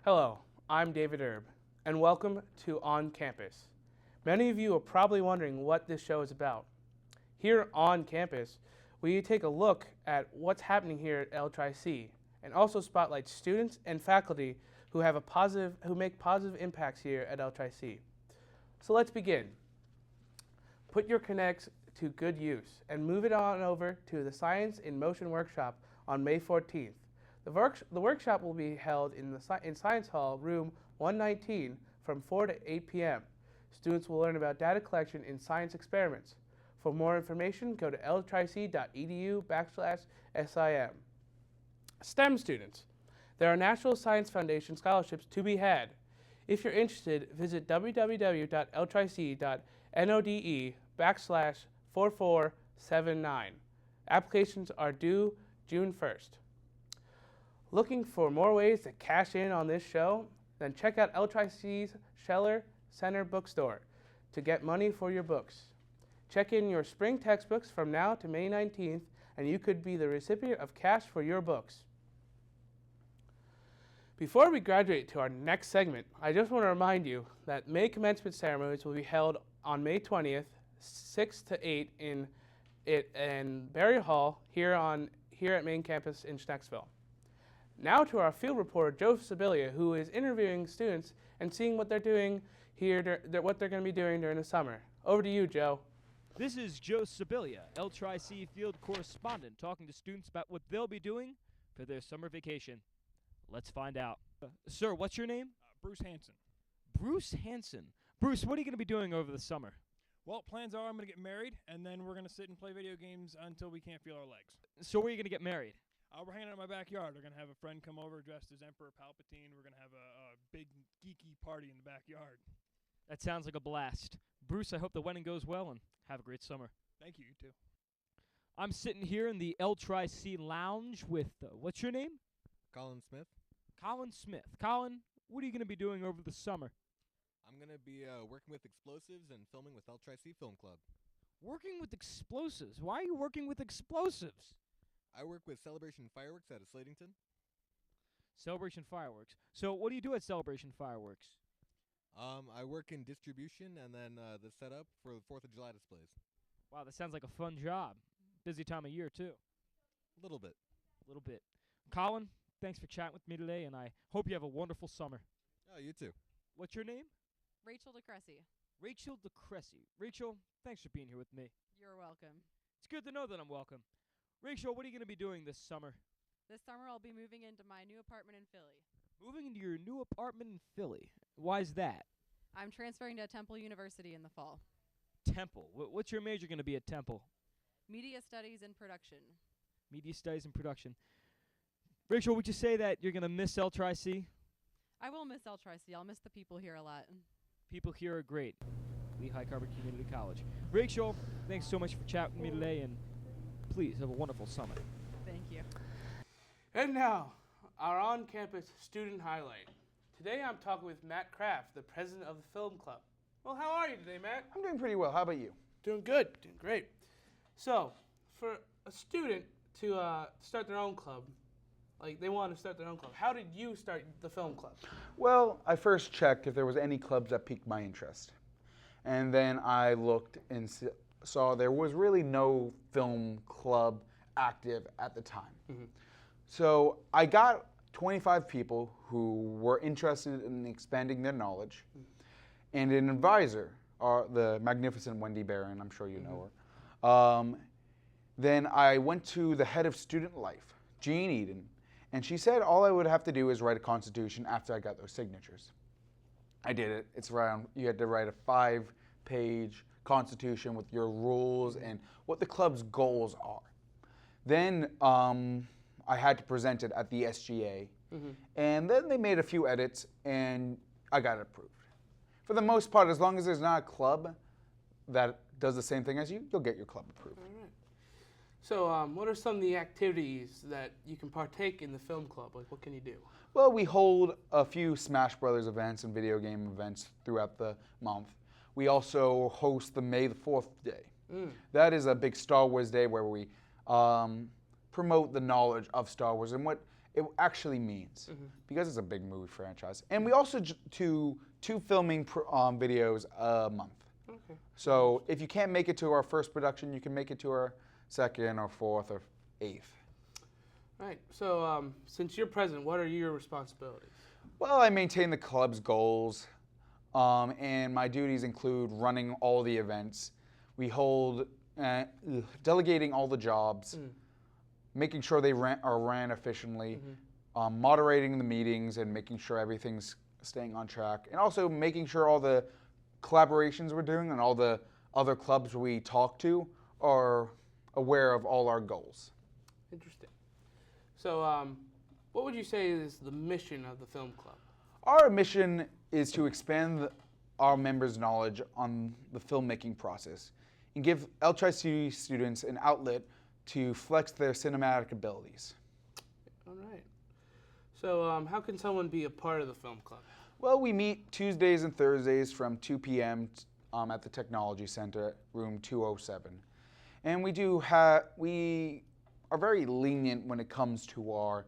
Hello, I'm David Erb, and welcome to On Campus. Many of you are probably wondering what this show is about. Here on campus, we take a look at what's happening here at L-Tri-C and also spotlight students and faculty who make positive impacts here at L-Tri-C. So let's begin. Put your Connects to good use and move it on over to the Science in Motion workshop on May 14th. The workshop will be held in Science Hall, room 119, from 4 to 8 p.m. Students will learn about data collection in science experiments. For more information, go to ltric.edu/SIM. STEM students. There are National Science Foundation scholarships to be had. If you're interested, visit www.ltric.node/4479. Applications are due June 1st. Looking for more ways to cash in on this show? Then check out L-Tri-C's Scheller Center bookstore to get money for your books. Check in your spring textbooks from now to May 19th, and you could be the recipient of cash for your books. Before we graduate to our next segment, I just want to remind you that May commencement ceremonies will be held on May 20th, 6 to 8 in Berry Hall here at Main Campus in Schnecksville. Now to our field reporter, Joe Sibilia, who is interviewing students and seeing what they're doing here, what they're going to be doing during the summer. Over to you, Joe. This is Joe Sibilia, L-Tri-C field correspondent, talking to students about what they'll be doing for their summer vacation. Let's find out. Sir, what's your name? Bruce Hansen. Bruce Hansen. Bruce, what are you going to be doing over the summer? Well, plans are I'm going to get married, and then we're going to sit and play video games until we can't feel our legs. So where are you going to get married? We're hanging out in my backyard. We're going to have a friend come over dressed as Emperor Palpatine. We're going to have a big geeky party in the backyard. That sounds like a blast. Bruce, I hope the wedding goes well, and have a great summer. Thank you, you too. I'm sitting here in the L-Tri-C lounge with, what's your name? Colin Smith. Colin Smith. Colin, what are you going to be doing over the summer? I'm going to be working with explosives and filming with L-Tri-C Film Club. Working with explosives? Why are you working with explosives? I work with Celebration Fireworks out of Slatington. Celebration Fireworks. So what do you do at Celebration Fireworks? I work in distribution and then the setup for the 4th of July displays. Wow, that sounds like a fun job. Busy time of year, too. A little bit. A little bit. Colin, thanks for chatting with me today, and I hope you have a wonderful summer. Oh, you too. What's your name? Rachel DeCressy. Rachel DeCressy. Rachel, thanks for being here with me. You're welcome. It's good to know that I'm welcome. Rachel, what are you going to be doing this summer? This summer I'll be moving into my new apartment in Philly. Moving into your new apartment in Philly. Why's that? I'm transferring to Temple University in the fall. Temple. What's your major going to be at Temple? Media Studies and Production. Media Studies and Production. Rachel, would you say that you're going to miss L-Tri-C? I will miss L-Tri-C. I'll miss the people here a lot. People here are great. Lehigh Carver Community College. Rachel, thanks so much for chatting with me today, and please have a wonderful summer. Thank you. And now, our on-campus student highlight. Today I'm talking with Matt Kraft, the president of the Film Club. Well, how are you today, Matt? I'm doing pretty well. How about you? Doing good, doing great. So, for a student to start their own club, like they want to start their own club, how did you start the film club? Well, I first checked if there was any clubs that piqued my interest. And then I looked and saw there was really no film club active at the time. Mm-hmm. So I got 25 people who were interested in expanding their knowledge, and an advisor, the magnificent Wendy Barron, I'm sure you know her. Then I went to the head of student life, Jean Eden, and she said all I would have to do is write a constitution after I got those signatures. I did it. You had to write a 5-page constitution with your rules and what the club's goals are. Then I had to present it at the SGA, and then they made a few edits, and I got it approved. For the most part, as long as there's not a club that does the same thing as you, you'll get your club approved. All right. So what are some of the activities that you can partake in the film club? Like, what can you do? Well, we hold a few Smash Brothers events and video game events throughout the month. We also host the May the 4th day. That is a big Star Wars day where we promote the knowledge of Star Wars and what it actually means, Mhm. because it's a big movie franchise. And we also do 2 filming videos a month. Okay. So if you can't make it to our first production, you can make it to our second or fourth or eighth. Right. So, since you're president, what are your responsibilities? Well, I maintain the club's goals, and my duties include running all the events. We hold, delegating all the jobs, making sure they are ran efficiently, moderating the meetings and making sure everything's staying on track, and also making sure all the collaborations we're doing and all the other clubs we talk to are aware of all our goals. Interesting. So, what would you say is the mission of the film club? Our mission is to expand our members' knowledge on the filmmaking process and give El Tri-C students an outlet to flex their cinematic abilities. All right. So, how can someone be a part of the film club? Well, we meet Tuesdays and Thursdays from 2 p.m. At the Technology Center, room 207. And we are very lenient when it comes to our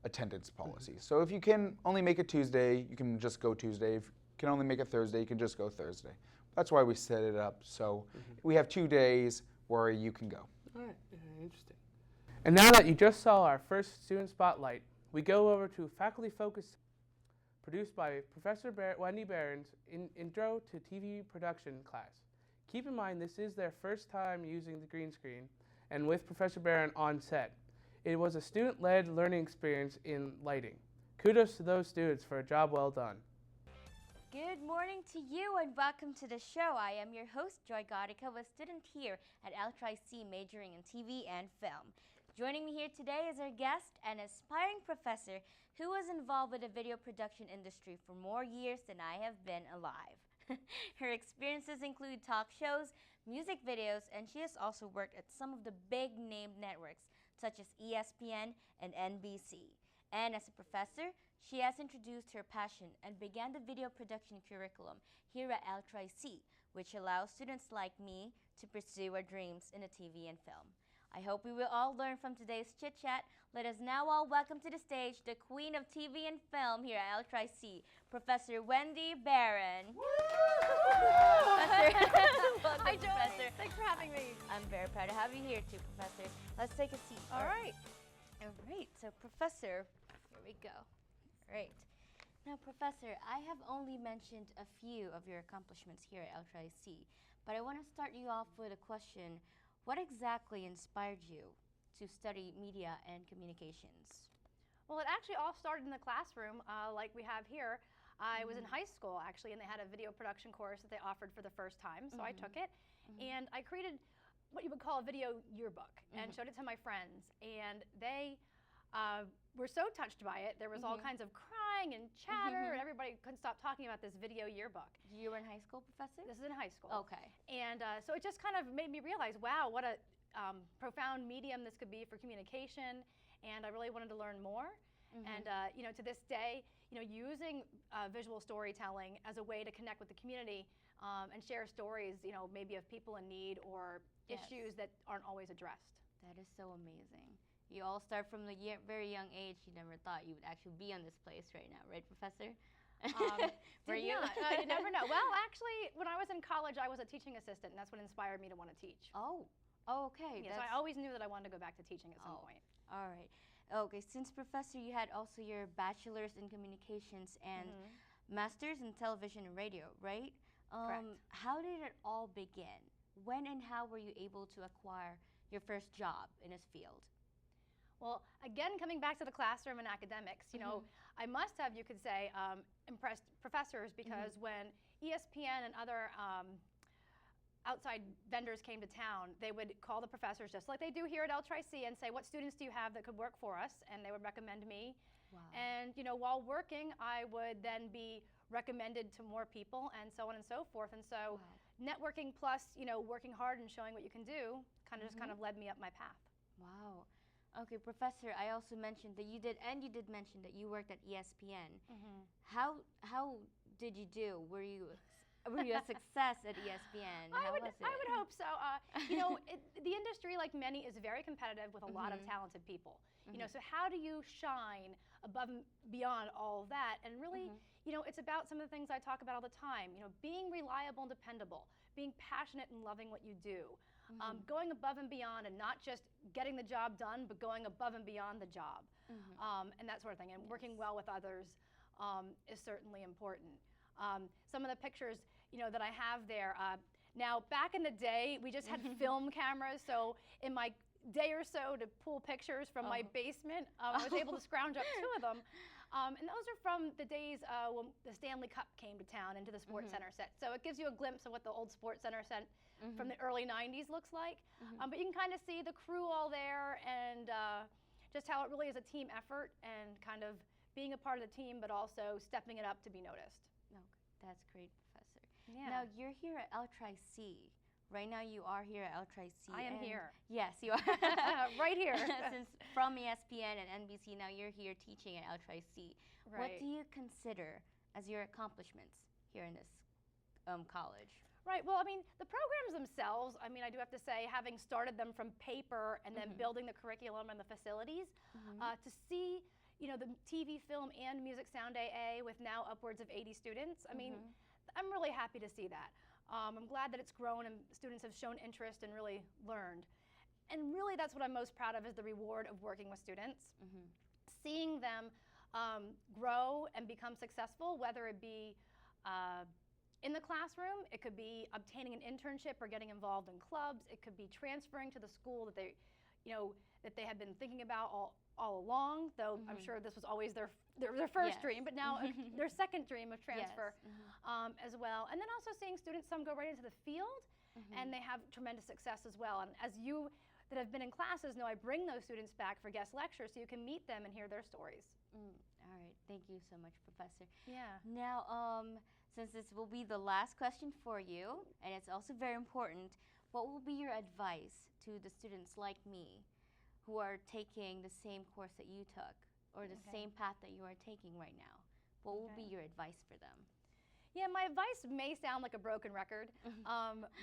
attendance policy. So if you can only make it Tuesday, you can just go Tuesday. If you can only make it Thursday, you can just go Thursday. That's why we set it up. So we have 2 days where you can go. All right. Interesting. And now that you just saw our first student spotlight, we go over to Faculty Focus, produced by Professor Wendy Behrens in Intro to TV Production class. Keep in mind this is their first time using the green screen and with Professor Barron on set. It was a student-led learning experience in lighting. Kudos to those students for a job well done. Good morning to you and welcome to the show. I am your host, Joy Godica, a student here at El Tri-C majoring in TV and film. Joining me here today is our guest, an aspiring professor who was involved with the video production industry for more years than I have been alive. Her experiences include talk shows, music videos, and she has also worked at some of the big-name networks such as ESPN and NBC. And as a professor, she has introduced her passion and began the video production curriculum here at El Tri-C, which allows students like me to pursue our dreams in the TV and film. I hope we will all learn from today's chit-chat. Let us now all welcome to the stage the queen of TV and film here at El Tri-C, Professor Wendy Barron. Welcome, Hi, Joy. Professor. Thanks for having me. I'm very proud to have you here too, Professor. Let's take a seat. All right. All right, so Professor, here we go. All right. Now, Professor, I have only mentioned a few of your accomplishments here at El Tri-C, but I want to start you off with a question. What exactly inspired you to study media and communications? Well, it actually all started in the classroom, like we have here. I was in high school, actually, and they had a video production course that they offered for the first time, so I took it. And I created what you would call a video yearbook and showed it to my friends. And they were so touched by it. There was all kinds of crying and chatter, and everybody couldn't stop talking about this video yearbook. You were in high school, Professor? This is in high school. Okay. And so it just kind of made me realize, wow, what a profound medium this could be for communication. And I really wanted to learn more. And you know, to this day, you know, using visual storytelling as a way to connect with the community and share stories, you know, maybe of people in need or issues that aren't always addressed. That is so amazing. You all start from the very young age. You never thought you would actually be on this place right now, right, Professor? Were you? You never know. Well, actually, when I was in college, I was a teaching assistant, and that's what inspired me to want to teach. Oh, okay. Yeah, so I always knew that I wanted to go back to teaching at some point. All right. Okay, since Professor, you had also your bachelor's in communications and master's in television and radio, right? Correct. How did it all begin? When and how were you able to acquire your first job in this field? Well, again, coming back to the classroom and academics, you know, I must have, you could say, impressed professors because when ESPN and other outside vendors came to town, they would call the professors just like they do here at El Tri-C and say, what students do you have that could work for us? And they would recommend me. Wow. And, you know, while working, I would then be recommended to more people and so on and so forth. And so networking plus, you know, working hard and showing what you can do kind of just kind of led me up my path. Wow. Okay, Professor, I also mentioned that you did mention that you worked at ESPN. How did you do? Were you were you a success at ESPN? How was it? I would hope so. You know, the industry, like many, is very competitive with a lot of talented people. You know, so how do you shine above and beyond all of that? And really, you know, it's about some of the things I talk about all the time. You know, being reliable and dependable, being passionate and loving what you do, going above and beyond, and not just getting the job done, but going above and beyond the job, and that sort of thing. And working well with others is certainly important. Some of the pictures, you know, that I have there. Now, back in the day, we just had film cameras, so in my day or so to pull pictures from my basement, I was able to scrounge up 2 of them. And those are from the days when the Stanley Cup came to town into the Sports Center set. So it gives you a glimpse of what the old Sports Center set from the early 90s looks like. But you can kind of see the crew all there, and just how it really is a team effort, and kind of being a part of the team, but also stepping it up to be noticed. Okay, that's great, Professor. Yeah. Now, you're here at L-Tri-C. Right now, you are here at L-Tri-C. I am here. Yes, you are. Right here. Since from ESPN and NBC, now you're here teaching at L-Tri-C. Right. What do you consider as your accomplishments here in this college? Right. Well, I mean, the programs themselves, I mean, I do have to say, having started them from paper and then building the curriculum and the facilities, to see, you know, the TV, film, and music sound AA with now upwards of 80 students, I mean, I'm really happy to see that. I'm glad that it's grown and students have shown interest and really learned. And really, that's what I'm most proud of, is the reward of working with students. Seeing them grow and become successful, whether it be in the classroom, it could be obtaining an internship or getting involved in clubs, it could be transferring to the school that they, you know, that they had been thinking about all along, though I'm sure this was always their first dream, but now their second dream of transfer as well. And then also seeing students, some go right into the field, and they have tremendous success as well. And as you that have been in classes know, I bring those students back for guest lectures so you can meet them and hear their stories. All right, thank you so much, Professor. Yeah. Now, since this will be the last question for you, and it's also very important, what will be your advice to the students like me who are taking the same course that you took, or the same path that you are taking right now? What will be your advice for them? Yeah, my advice may sound like a broken record,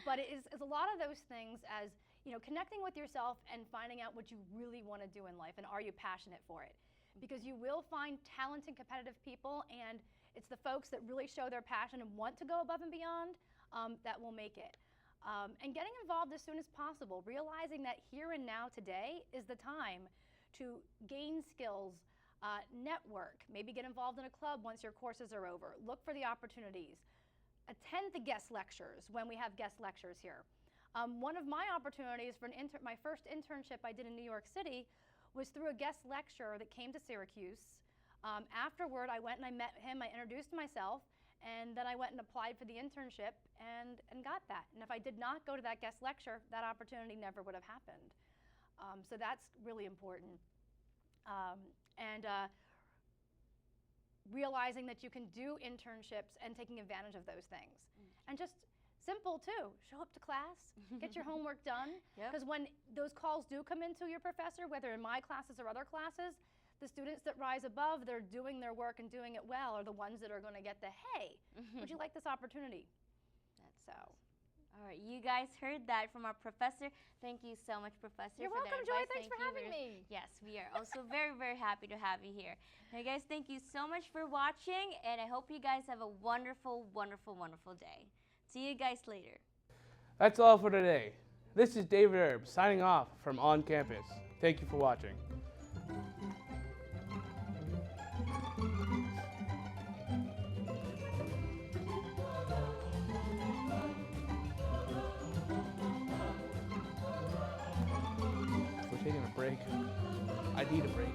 but it is a lot of those things as, you know, connecting with yourself and finding out what you really want to do in life, and are you passionate for it? Because you will find talented, competitive people, and it's the folks that really show their passion and want to go above and beyond that will make it. And getting involved as soon as possible, realizing that here and now today is the time to gain skills, network, maybe get involved in a club once your courses are over, look for the opportunities, attend the guest lectures when we have guest lectures here. One of my opportunities for my first internship I did in New York City was through a guest lecturer that came to Syracuse. Afterward, I went and I met him, I introduced myself, and then I went and applied for the internship and got that. And if I did not go to that guest lecture, that opportunity never would have happened. So that's really important. Realizing that you can do internships and taking advantage of those things. And just simple too, show up to class, get your homework done, because when those calls do come into your professor, whether in my classes or other classes, the students that rise above, they're doing their work and doing it well, are the ones that are going to get the, hey, would you like this opportunity? That's so. All right, you guys heard that from our professor. Thank you so much, Professor. You're for welcome, that Joy. advice. Thanks for having me. Yes, we are also very, very happy to have you here. Now, guys, thank you so much for watching, and I hope you guys have a wonderful, wonderful, wonderful day. See you guys later. That's all for today. This is David Erb signing off from On Campus. Thank you for watching. We're taking a break. I need a break.